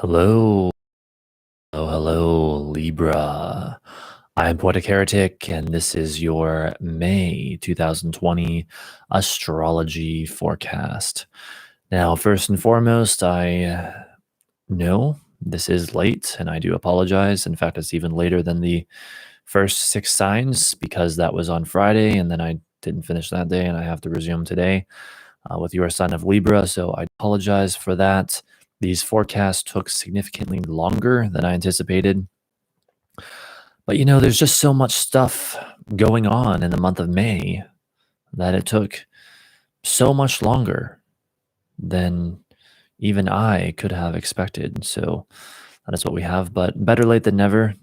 Hello, hello, Libra. I'm Poetic Heretic, and this is your May 2020 astrology forecast. Now, first and foremost, I know this is late, and I do apologize. In fact, it's even later than the first 6 signs because that was on Friday, and then I didn't finish that day, and I have to resume today with your sign of Libra. So I apologize for that. These forecasts took significantly longer than I anticipated. But there's just so much stuff going on in the month of May that it took so much longer than even I could have expected. So that is what we have. But better late than never.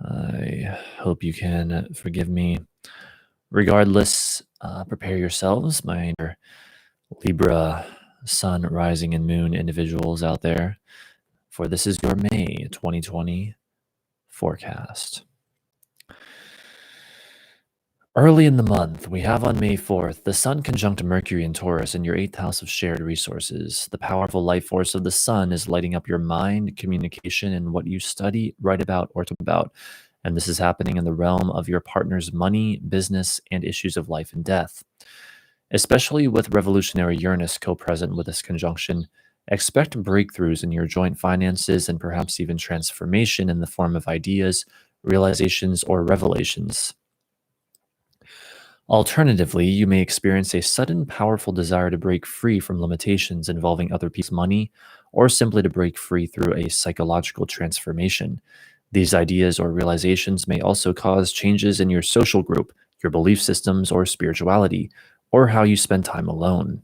I hope you can forgive me. Regardless, prepare yourselves, my Libra sun, rising, and moon individuals out there, for this is your May 2020 forecast. Early in the month, we have on May 4th, the Sun conjunct Mercury in Taurus in your 8th house of shared resources. The powerful life force of the Sun is lighting up your mind, communication, and what you study, write about, or talk about. And this is happening in the realm of your partner's money, business, and issues of life and death. Especially with revolutionary Uranus co-present with this conjunction, expect breakthroughs in your joint finances and perhaps even transformation in the form of ideas, realizations, or revelations. Alternatively, you may experience a sudden, powerful desire to break free from limitations involving other people's money, or simply to break free through a psychological transformation. These ideas or realizations may also cause changes in your social group, your belief systems, or spirituality, or how you spend time alone.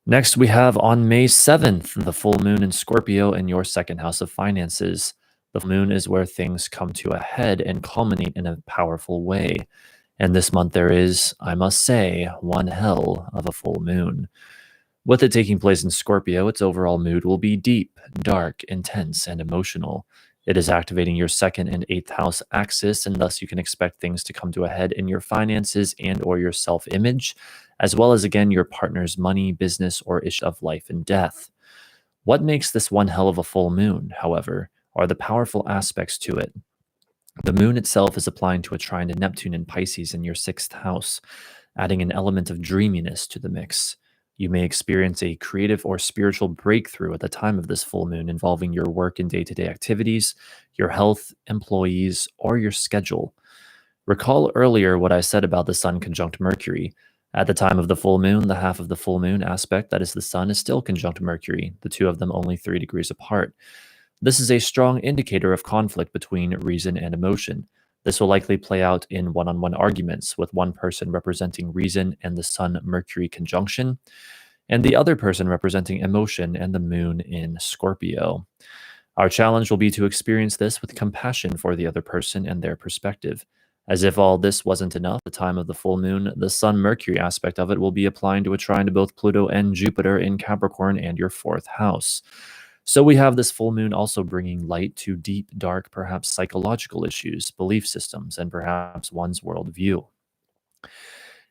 Next, we have on May 7th, the full moon in Scorpio in your 2nd house of finances. The full moon is where things come to a head and culminate in a powerful way. And this month there is, I must say, one hell of a full moon. With it taking place in Scorpio, its overall mood will be deep, dark, intense, and emotional. It is activating your 2nd and 8th house axis, and thus you can expect things to come to a head in your finances and or your self-image, as well as, again, your partner's money, business, or issue of life and death. What makes this one hell of a full moon, however, are the powerful aspects to it. The moon itself is applying to a trine to Neptune in Pisces in your 6th house, adding an element of dreaminess to the mix. You may experience a creative or spiritual breakthrough at the time of this full moon involving your work and day-to-day activities, your health, employees, or your schedule. Recall earlier what I said about the Sun conjunct Mercury. At the time of the full moon, the half of the full moon aspect, that is the Sun, is still conjunct Mercury, the two of them only 3 degrees apart. This is a strong indicator of conflict between reason and emotion. This will likely play out in one-on-one arguments, with one person representing reason and the Sun-Mercury conjunction, and the other person representing emotion and the moon in Scorpio. Our challenge will be to experience this with compassion for the other person and their perspective. As if all this wasn't enough, at the time of the full moon, the Sun-Mercury aspect of it will be applying to a trine to both Pluto and Jupiter in Capricorn and your 4th house. So we have this full moon also bringing light to deep, dark, perhaps psychological issues, belief systems, and perhaps one's worldview.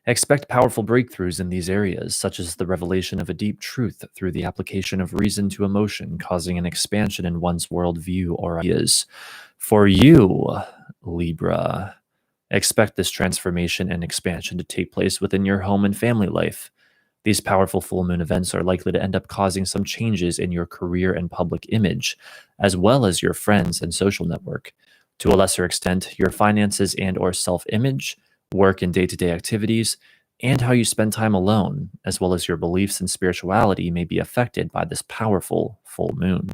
Expect powerful breakthroughs in these areas, such as the revelation of a deep truth through the application of reason to emotion, causing an expansion in one's worldview or ideas. For you, Libra, expect this transformation and expansion to take place within your home and family life. These powerful full moon events are likely to end up causing some changes in your career and public image, as well as your friends and social network. To a lesser extent, your finances and or self-image, work and day-to-day activities, and how you spend time alone, as well as your beliefs and spirituality may be affected by this powerful full moon.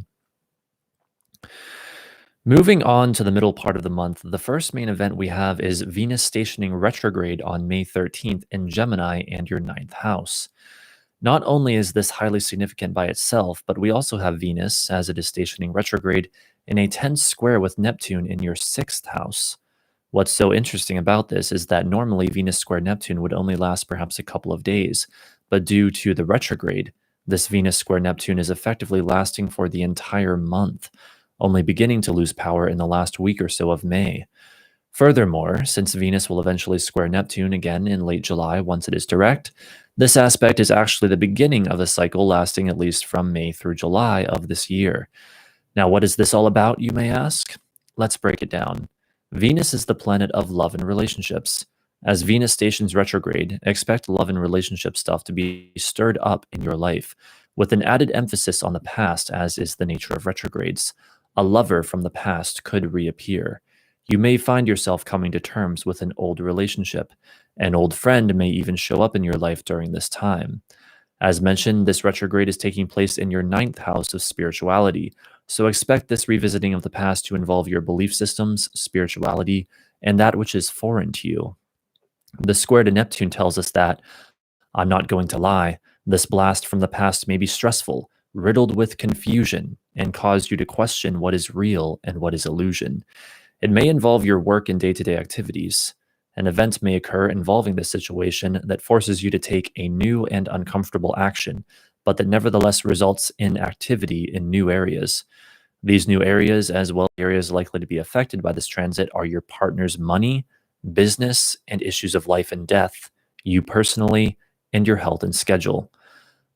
Moving on to the middle part of the month, the first main event we have is Venus stationing retrograde on May 13th in Gemini and your 9th house. Not only is this highly significant by itself, but we also have Venus, as it is stationing retrograde, in a tense square with Neptune in your 6th house. What's so interesting about this is that normally Venus square Neptune would only last perhaps a couple of days, but due to the retrograde, this Venus square Neptune is effectively lasting for the entire month, only beginning to lose power in the last week or so of May. Furthermore, since Venus will eventually square Neptune again in late July once it is direct, this aspect is actually the beginning of a cycle lasting at least from May through July of this year. Now, what is this all about, you may ask? Let's break it down. Venus is the planet of love and relationships. As Venus stations retrograde, expect love and relationship stuff to be stirred up in your life, with an added emphasis on the past, as is the nature of retrogrades. A lover from the past could reappear. You may find yourself coming to terms with an old relationship. An old friend may even show up in your life during this time. As mentioned, this retrograde is taking place in your ninth house of spirituality, so expect this revisiting of the past to involve your belief systems, spirituality, and that which is foreign to you. The square to Neptune tells us that, I'm not going to lie, this blast from the past may be stressful, riddled with confusion, and cause you to question what is real and what is illusion. It may involve your work and day to day activities. An event may occur involving this situation that forces you to take a new and uncomfortable action, but that nevertheless results in activity in new areas. These new areas, as well as areas likely to be affected by this transit, are your partner's money, business, and issues of life and death, you personally, and your health and schedule.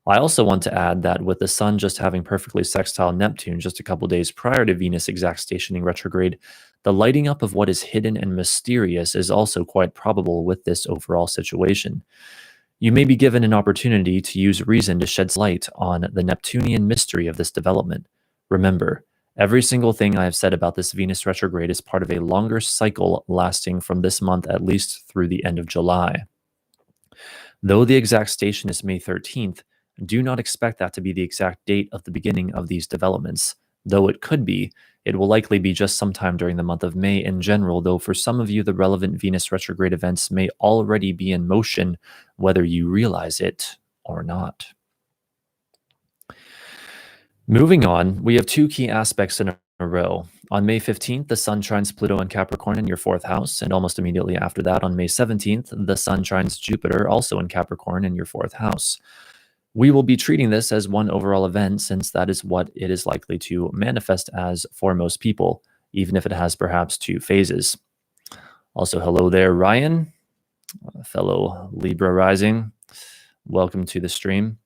I also want to add that with the Sun just having perfectly sextile Neptune just a couple days prior to Venus exact stationing retrograde, the lighting up of what is hidden and mysterious is also quite probable with this overall situation. You may be given an opportunity to use reason to shed light on the Neptunian mystery of this development. Remember, every single thing I have said about this Venus retrograde is part of a longer cycle lasting from this month at least through the end of July. Though the exact station is May 13th, do not expect that to be the exact date of the beginning of these developments. Though it could be, it will likely be just sometime during the month of May in general, though for some of you, the relevant Venus retrograde events may already be in motion, whether you realize it or not. Moving on, we have two key aspects in a row. On May 15th, the Sun trines Pluto in Capricorn in your fourth house, and almost immediately after that, on May 17th, the Sun trines Jupiter also in Capricorn in your fourth house. We will be treating this as one overall event since that is what it is likely to manifest as for most people, even if it has perhaps two phases. Also, hello there, Ryan, fellow Libra rising. Welcome to the stream.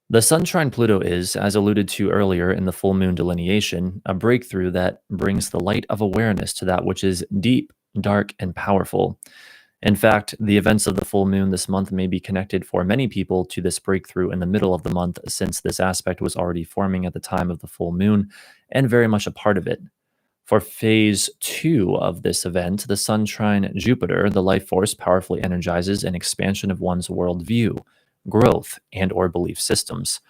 The Sun trine Pluto is, as alluded to earlier in the full moon delineation, a breakthrough that brings the light of awareness to that which is deep, dark, and powerful. In fact, the events of the full moon this month may be connected for many people to this breakthrough in the middle of the month, since this aspect was already forming at the time of the full moon and very much a part of it. For phase 2 of this event, the Sun trine Jupiter, the life force powerfully energizes an expansion of one's worldview, growth, and or belief systems.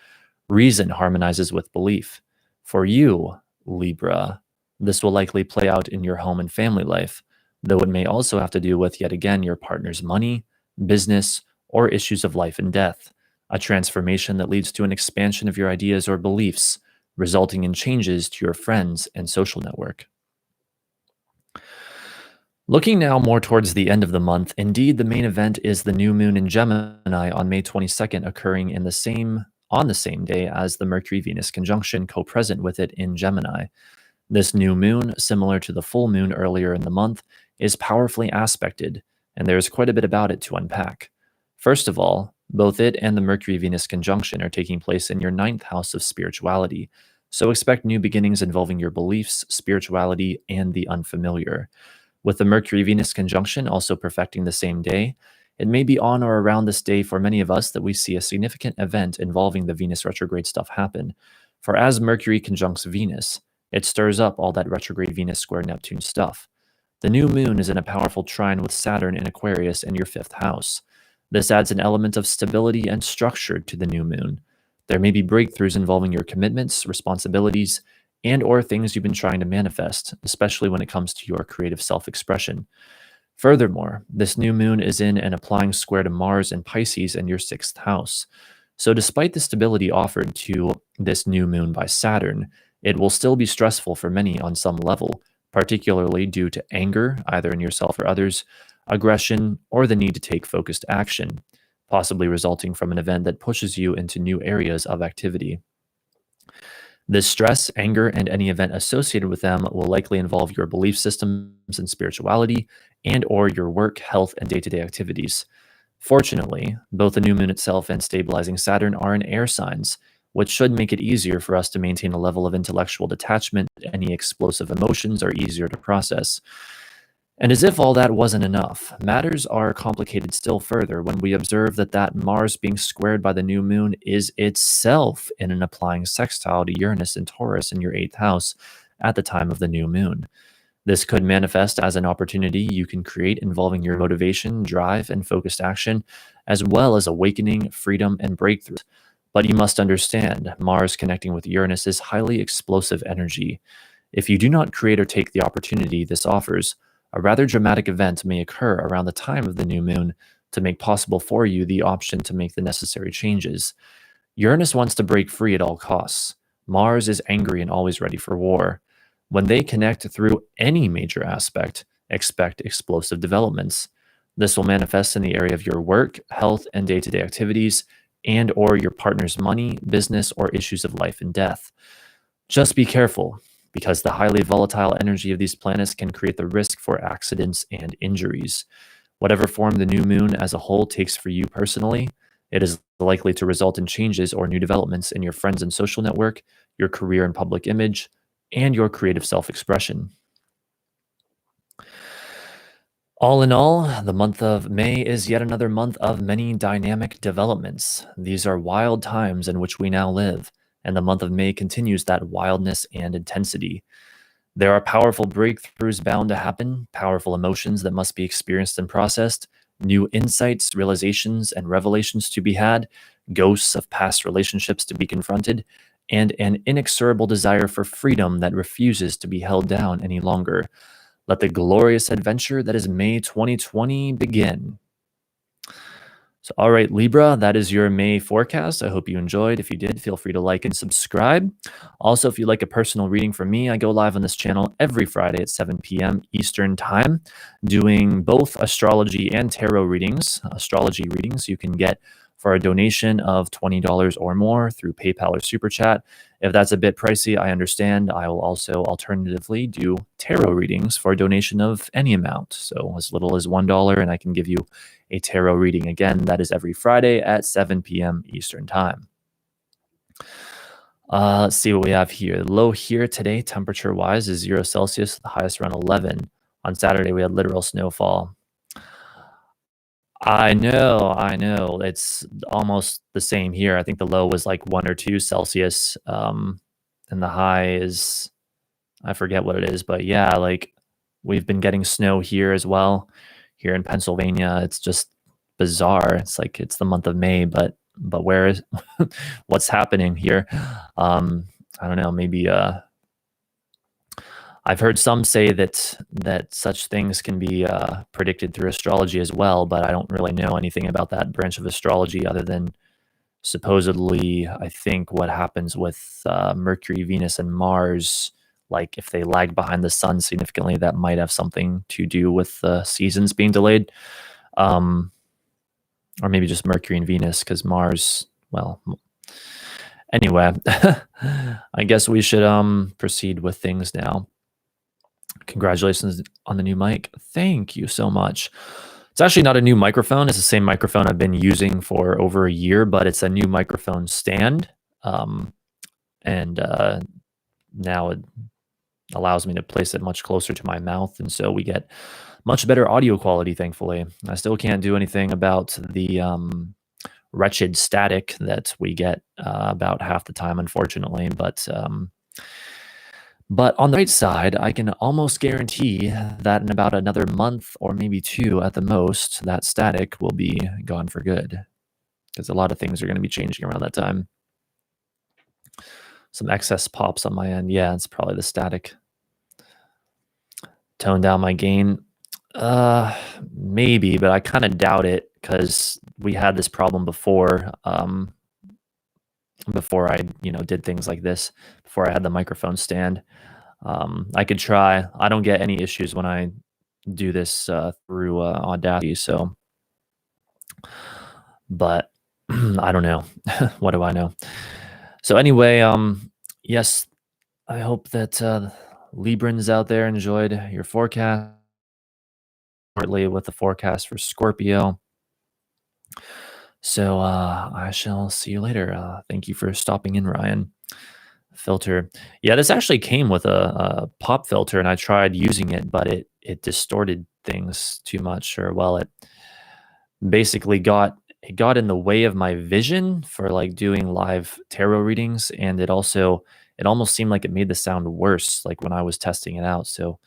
Reason harmonizes with belief. For you, Libra, this will likely play out in your home and family life, though it may also have to do with, yet again, your partner's money, business, or issues of life and death, a transformation that leads to an expansion of your ideas or beliefs, resulting in changes to your friends and social network. Looking now more towards the end of the month, indeed the main event is the new moon in Gemini on May 22nd, occurring on the same day as the Mercury-Venus conjunction co-present with it in Gemini. This new moon, similar to the full moon earlier in the month, is powerfully aspected, and there is quite a bit about it to unpack. First of all, both it and the Mercury-Venus conjunction are taking place in your ninth house of spirituality, so expect new beginnings involving your beliefs, spirituality, and the unfamiliar. With the Mercury-Venus conjunction also perfecting the same day, it may be on or around this day for many of us that we see a significant event involving the Venus retrograde stuff happen. For as Mercury conjuncts Venus, it stirs up all that retrograde Venus square Neptune stuff. The new moon is in a powerful trine with Saturn in Aquarius in your fifth house. This adds an element of stability and structure to the new moon. There may be breakthroughs involving your commitments, responsibilities, and or things you've been trying to manifest, especially when it comes to your creative self-expression. Furthermore, this new moon is in an applying square to Mars and Pisces in your sixth house. So despite the stability offered to this new moon by Saturn, it will still be stressful for many on some level, particularly due to anger, either in yourself or others, aggression, or the need to take focused action, possibly resulting from an event that pushes you into new areas of activity. This stress, anger, and any event associated with them will likely involve your belief systems and spirituality and or your work, health, and day-to-day activities. Fortunately, both the new moon itself and stabilizing Saturn are in air signs, which should make it easier for us to maintain a level of intellectual detachment. Any explosive emotions are easier to process. And as if all that wasn't enough, matters are complicated still further when we observe that Mars being squared by the new moon is itself in an applying sextile to Uranus and Taurus in your eighth house at the time of the new moon. This could manifest as an opportunity you can create involving your motivation, drive, and focused action, as well as awakening, freedom, and breakthrough. But you must understand, Mars connecting with Uranus is highly explosive energy. If you do not create or take the opportunity this offers, a rather dramatic event may occur around the time of the new moon to make possible for you the option to make the necessary changes. Uranus wants to break free at all costs. Mars is angry and always ready for war. When they connect through any major aspect, expect explosive developments. This will manifest in the area of your work, health, and day-to-day activities, and or your partner's money, business, or issues of life and death. Just be careful, because the highly volatile energy of these planets can create the risk for accidents and injuries. Whatever form the new moon as a whole takes for you personally, it is likely to result in changes or new developments in your friends and social network, your career and public image, and your creative self expression. All in all, the month of May is yet another month of many dynamic developments. These are wild times in which we now live, and the month of May continues that wildness and intensity. There are powerful breakthroughs bound to happen, powerful emotions that must be experienced and processed, new insights, realizations, and revelations to be had, ghosts of past relationships to be confronted, and an inexorable desire for freedom that refuses to be held down any longer. Let the glorious adventure that is May 2020 begin. So, all right, Libra, that is your May forecast. I hope you enjoyed. If you did, feel free to like and subscribe. Also, if you'd like a personal reading from me, I go live on this channel every Friday at 7 p.m. Eastern Time, doing both astrology and tarot readings. Astrology readings you can get for a donation of $20 or more through PayPal or Super Chat. If that's a bit pricey, I understand. I will also alternatively do tarot readings for a donation of any amount. So as little as $1, and I can give you a tarot reading. Again, that is every Friday at 7 p.m. Eastern Time. Let's see what we have here. The low here today, temperature-wise, is 0 Celsius, the highest around 11. On Saturday, we had literal snowfall. I know. It's almost the same here. I think the low was like 1 or 2 Celsius, and the high is, I forget what it is, but yeah, like we've been getting snow here as well. Here in Pennsylvania, it's just bizarre. It's like it's the month of May, but where is what's happening here? I don't know. Maybe I've heard some say that such things can be predicted through astrology as well, but I don't really know anything about that branch of astrology other than supposedly, I think what happens with Mercury, Venus, and Mars, like if they lag behind the sun significantly, that might have something to do with the seasons being delayed. Or maybe just Mercury and Venus, because Mars, well, anyway, I guess we should proceed with things now. Congratulations on the new mic. Thank you so much. It's actually not a new microphone. It's the same microphone I've been using for over a year, but it's a new microphone stand. And now it allows me to place it much closer to my mouth. And so we get much better audio quality, thankfully. I still can't do anything about the wretched static that we get about half the time, unfortunately. But on the right side, I can almost guarantee that in about another month or maybe 2 at the most, that static will be gone for good. Because a lot of things are going to be changing around that time. Some excess pops on my end. Yeah, it's probably the static. Tone down my gain. Maybe, but I kind of doubt it because we had this problem before. Before I, did things like this, before I had the microphone stand. I could try. I don't get any issues when I do this through Audacity. So, but I don't know. What do I know? So anyway, Yes, I hope that Librans out there enjoyed your forecast. Shortly with the forecast for Scorpio. So I shall see you later. Thank you for stopping in, Ryan. Filter. Yeah, this actually came with a pop filter, and I tried using it, but it distorted things too much, or well, it basically got in the way of my vision for like doing live tarot readings, and it almost seemed like it made the sound worse, like when I was testing it out. So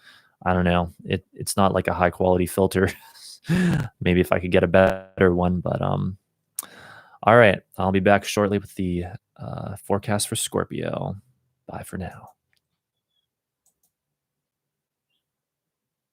I don't know. It's not like a high quality filter. Maybe if I could get a better one, but all right, I'll be back shortly with the forecast for Scorpio. Bye for now.